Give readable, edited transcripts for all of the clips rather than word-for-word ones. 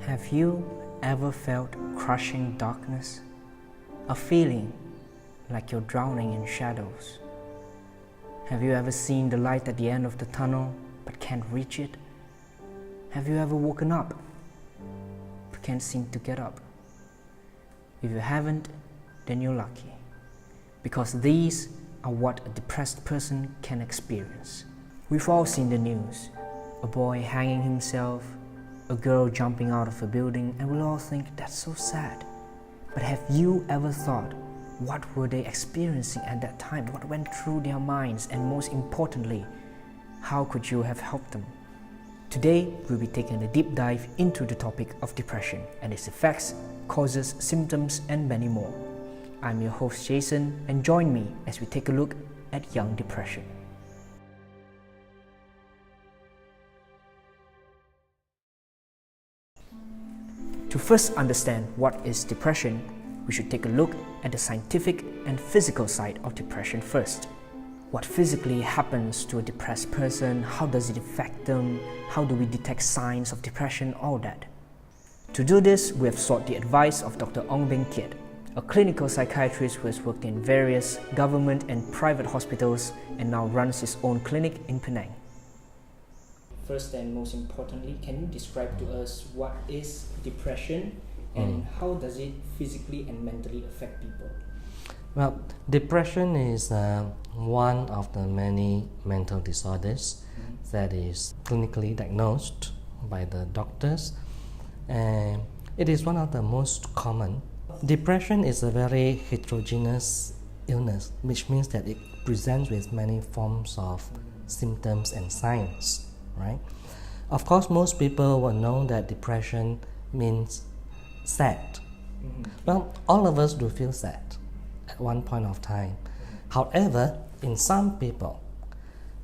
Have you ever felt crushing darkness? A feeling like you're drowning in shadows? Have you ever seen the light at the end of the tunnel but can't reach it? Have you ever woken up but can't seem to get up? If you haven't, then you're lucky, because these are what a depressed person can experience. We've all seen the news, a boy hanging himself, a girl jumping out of a building, and we'll all think that's so sad. But have you ever thought, what were they experiencing at that time? What went through their minds? And most importantly, how could you have helped them? Today, we'll be taking a deep dive into the topic of depression and its effects, causes, symptoms, and many more. I'm your host Jason, and join me as we take a look at young depression. To first understand what is depression, we should take a look at the scientific and physical side of depression first. What physically happens to a depressed person? How does it affect them? How do we detect signs of depression? All that. To do this, we have sought the advice of Dr. Ong Beng Keat, a clinical psychiatrist who has worked in various government and private hospitals and now runs his own clinic in Pinang. First and most importantly, can you describe to us what is depression and how does it physically and mentally affect people? Well, depression is one of the many mental disorders that is clinically diagnosed by the doctors, and it is one of the most common. Depression is a very heterogeneous illness, which means that it presents with many forms of symptoms and signs, right? Of course, most people will know that depression means sad. Well, all of us do feel sad at one point of time. However, in some people,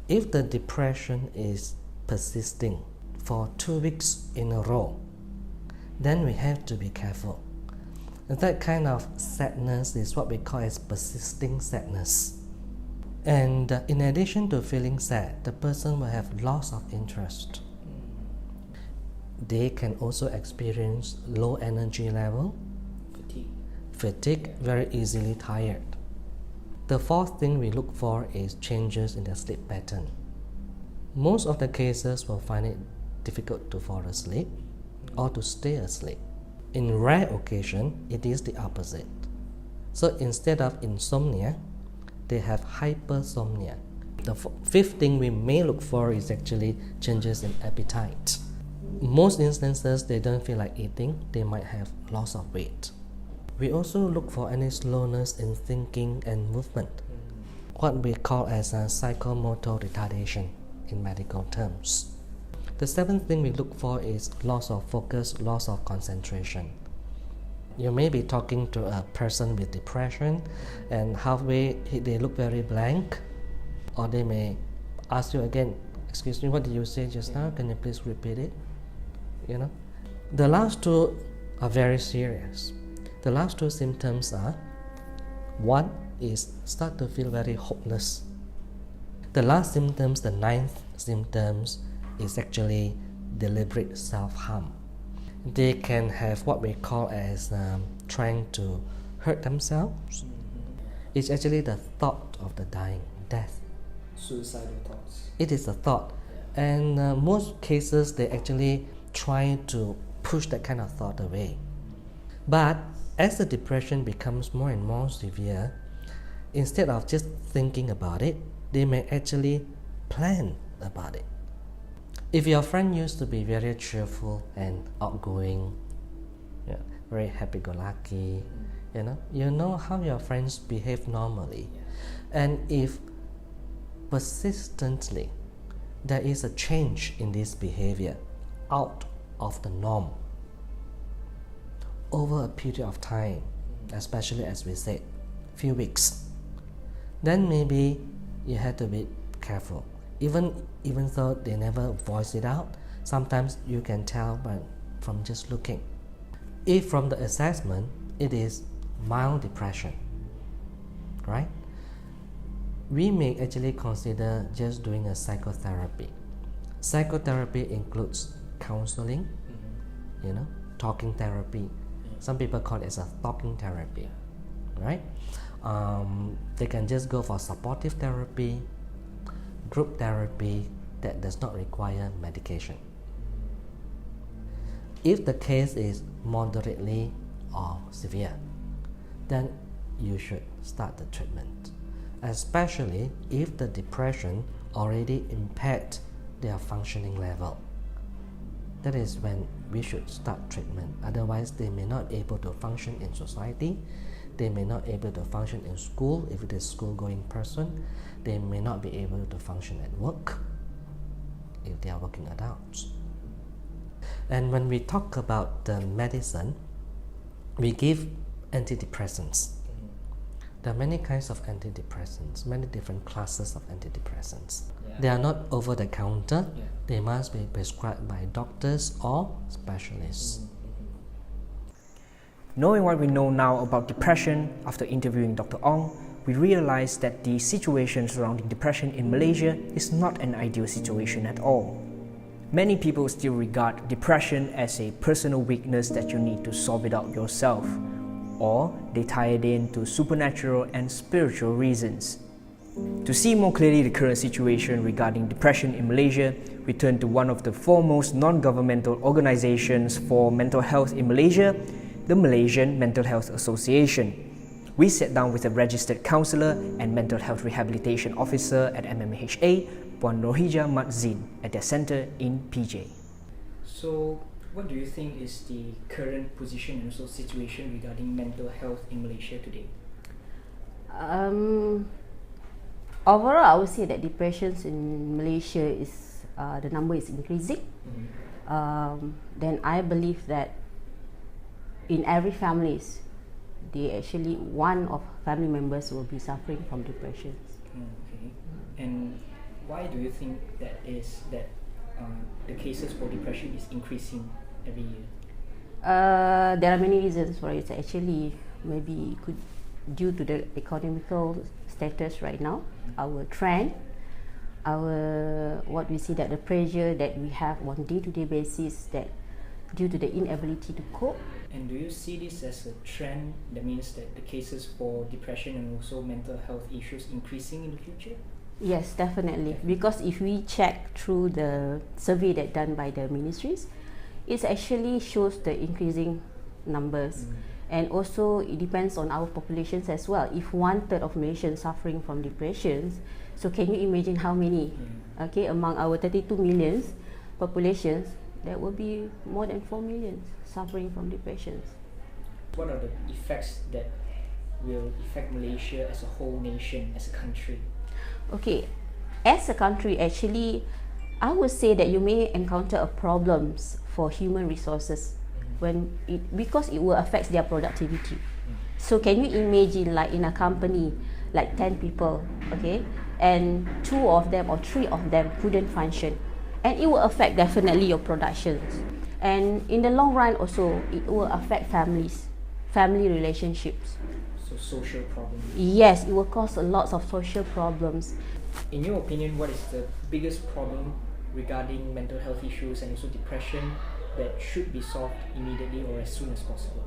if the depression is persisting for 2 weeks in a row, then we have to be careful. That kind of sadness is what we call as persisting sadness. And in addition to feeling sad, the person will have loss of interest. They can also experience low energy level, fatigue, very easily tired. The fourth thing we look for is changes in their sleep pattern. Most of the cases will find it difficult to fall asleep or to stay asleep. In rare occasion, it is the opposite. So instead of insomnia, they have hypersomnia. The fifth thing we may look for is actually changes in appetite. Most instances, they don't feel like eating, they might have loss of weight. We also look for any slowness in thinking and movement, what we call as a psychomotor retardation in medical terms. The seventh thing we look for is loss of focus, loss of concentration. You may be talking to a person with depression and halfway they look very blank, or they may ask you again, excuse me, what did you say just now? Can you please repeat it? The last two are very serious. The last two symptoms are, one is start to feel very hopeless. The last symptoms, the ninth symptoms, is actually deliberate self-harm. They can have what we call as trying to hurt themselves. It's actually the thought of the dying, death. Suicidal thoughts. It is a thought, and most cases they actually try to push that kind of thought away. But as the depression becomes more and more severe, instead of just thinking about it, they may actually plan about it. If your friend used to be very cheerful and outgoing, very happy-go-lucky, you know how your friends behave normally. And if persistently there is a change in this behavior out of the norm over a period of time, especially as we said, few weeks, then maybe you have to be careful. Even though they never voice it out, sometimes you can tell from just looking. If from the assessment it is mild depression, right? We may actually consider just doing a psychotherapy. Psychotherapy includes counseling, talking therapy. Some people call it as a talking therapy, right? They can just go for supportive therapy, group therapy that does not require medication. If the case is moderately or severe, then you should start the treatment, especially if the depression already impaired their functioning level. That is when we should start treatment. Otherwise, they may not be able to function in society. They may not be able to function in school if it is school-going person. They may not be able to function at work if they are working adults. And when we talk about the medicine, we give antidepressants. There are many kinds of antidepressants, many different classes of antidepressants. They are not over the counter. They must be prescribed by doctors or specialists. Knowing what we know now about depression after interviewing Dr. Ong, we realize that the situation surrounding depression in Malaysia is not an ideal situation at all. Many people still regard depression as a personal weakness that you need to solve it out yourself, or they tie it in to supernatural and spiritual reasons. To see more clearly the current situation regarding depression in Malaysia, we turn to one of the foremost non-governmental organizations for mental health in Malaysia, the Malaysian Mental Health Association. We sat down with a registered counsellor and mental health rehabilitation officer at MMHA, Puan Rohija Mat Zin, at their centre in PJ. So, what do you think is the current position and also situation regarding mental health in Malaysia today? Overall, I would say that depressions in Malaysia is the number is increasing. Then I believe that in every families, one of family members will be suffering from depression. Okay. And why do you think that is that the cases for depression is increasing every year? There are many reasons for it. Actually, maybe due to the economical status right now, our trend, what we see that the pressure that we have on day-to-day basis, that due to the inability to cope. And do you see this as a trend that means that the cases for depression and also mental health issues increasing in the future? Yes, definitely. Because if we check through the survey that done by the ministries, it actually shows the increasing numbers. And also it depends on our populations as well. If 1/3 of Malaysians suffering from depressions, so can you imagine how many? Okay, among our 32 millions populations, there will be more than 4 million suffering from depressions. What are the effects that will affect Malaysia as a whole nation, as a country? Okay, as a country, actually, I would say that you may encounter problems for human resources because it will affect their productivity. So can you imagine, like in a company, like 10 people, okay, and 2 of them or 3 of them couldn't function, and it will affect definitely your productions. And in the long run also, it will affect families, family relationships. So social problems. Yes, it will cause a lot of social problems. In your opinion, what is the biggest problem regarding mental health issues and also depression that should be solved immediately or as soon as possible?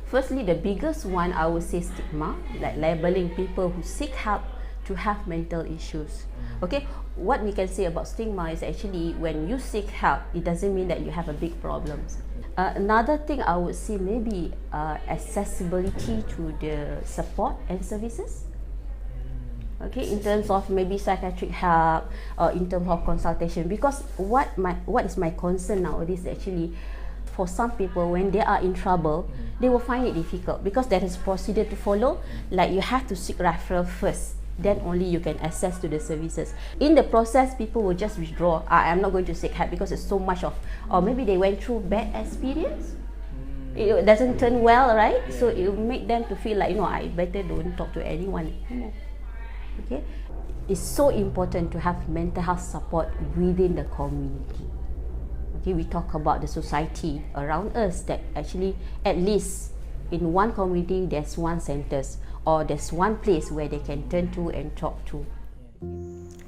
Firstly, the biggest one, I would say stigma, like labeling people who seek help to have mental issues. Okay, what we can say about stigma is actually when you seek help, it doesn't mean that you have a big problems. Another thing I would say maybe accessibility to the support and services. Okay, in terms of maybe psychiatric help or in terms of consultation, because what is my concern nowadays actually, for some people when they are in trouble, they will find it difficult because there is procedure to follow, like you have to seek referral first, then only you can access to the services. In the process, people will just withdraw. I'm not going to seek help because it's so much of, or maybe they went through bad experience. It doesn't turn well, right? So it will make them to feel like, I better don't talk to anyone anymore. Okay, it's so important to have mental health support within the community. Okay, we talk about the society around us, that actually at least in one community there's one centers or there's one place where they can turn to and talk to.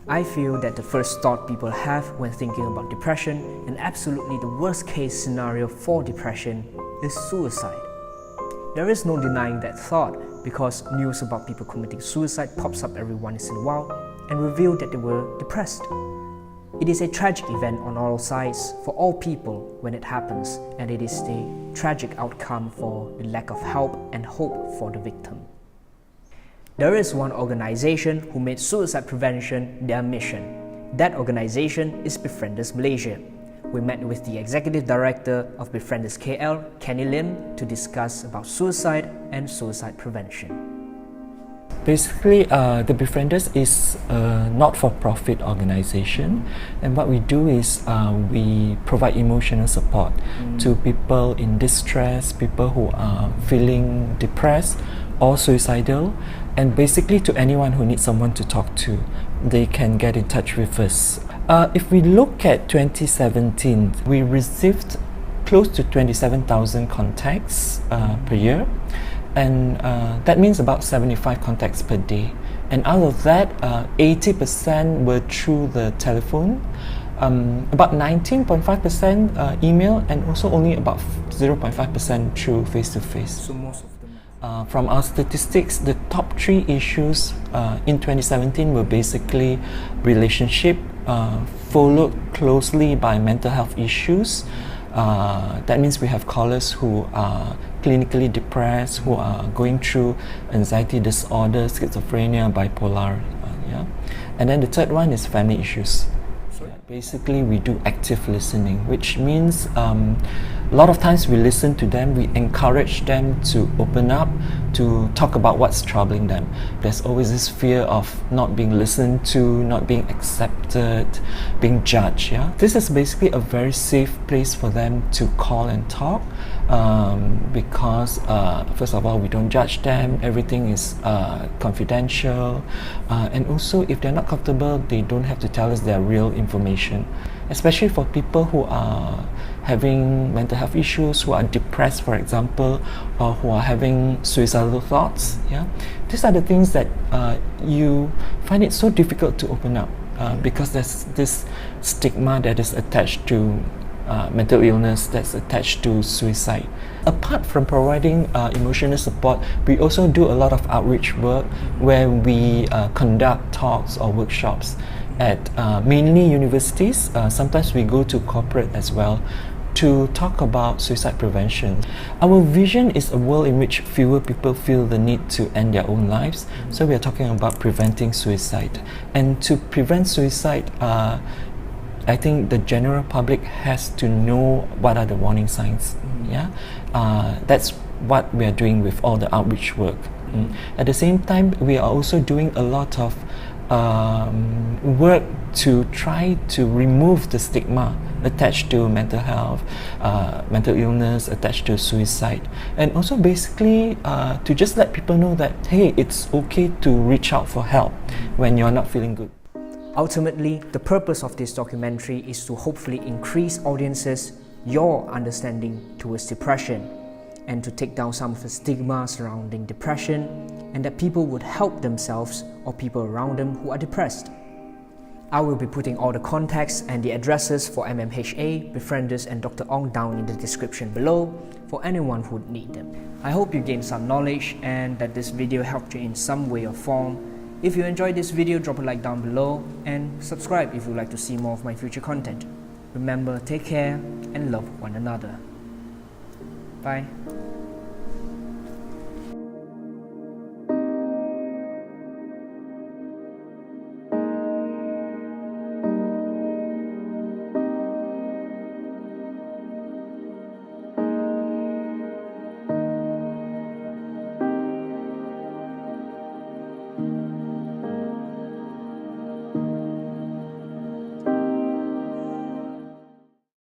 I feel that the first thought people have when thinking about depression, and absolutely the worst case scenario for depression, is suicide. There is no denying that thought because news about people committing suicide pops up every once in a while and reveal that they were depressed. It is a tragic event on all sides for all people when it happens, and it is the tragic outcome for the lack of help and hope for the victim. There is one organization who made suicide prevention their mission. That organization is Befrienders Malaysia. We met with the Executive Director of Befrienders KL, Kenny Lim, to discuss about suicide and suicide prevention. Basically, the Befrienders is a not-for-profit organization, and what we do is we provide emotional support to people in distress, people who are feeling depressed or suicidal, and basically to anyone who needs someone to talk to. They can get in touch with us. If we look at 2017, we received close to 27,000 contacts per year, and that means about 75 contacts per day. And out of that, 80% were through the telephone, about 19.5% email, and also only about 0.5% through face-to-face. So most of them. From our statistics, the top 3 issues in 2017 were basically relationship, followed closely by mental health issues. That means we have callers who are clinically depressed, who are going through anxiety disorder, schizophrenia, bipolar. And then the third one is family issues. Basically, we do active listening, which means a lot of times we listen to them, we encourage them to open up, to talk about what's troubling them. There's always this fear of not being listened to, not being accepted, being judged. This is basically a very safe place for them to call and talk, because first of all, we don't judge them, everything is confidential, and also if they're not comfortable, they don't have to tell us their real information. Especially for people who are having mental health issues, who are depressed, for example, or who are having suicidal thoughts. These are the things that you find it so difficult to open up because there's this stigma that is attached to mental illness, that's attached to suicide. Apart from providing emotional support, we also do a lot of outreach work where we conduct talks or workshops at mainly universities. Sometimes we go to corporate as well to talk about suicide prevention. Our vision is a world in which fewer people feel the need to end their own lives. So we are talking about preventing suicide. And to prevent suicide, I think the general public has to know what are the warning signs. That's what we are doing with all the outreach work. At the same time, we are also doing a lot of work to try to remove the stigma attached to mental health, mental illness, attached to suicide, and also basically to just let people know that hey, it's okay to reach out for help when you're not feeling good. Ultimately, the purpose of this documentary is to hopefully increase audiences your understanding towards depression, and to take down some of the stigma surrounding depression, and that people would help themselves or people around them who are depressed. I will be putting all the contacts and the addresses for MMHA, Befrienders and Dr. Ong down in the description below for anyone who would need them. I hope you gained some knowledge and that this video helped you in some way or form. If you enjoyed this video, drop a like down below and subscribe if you'd like to see more of my future content. Remember, take care and love one another. Bye.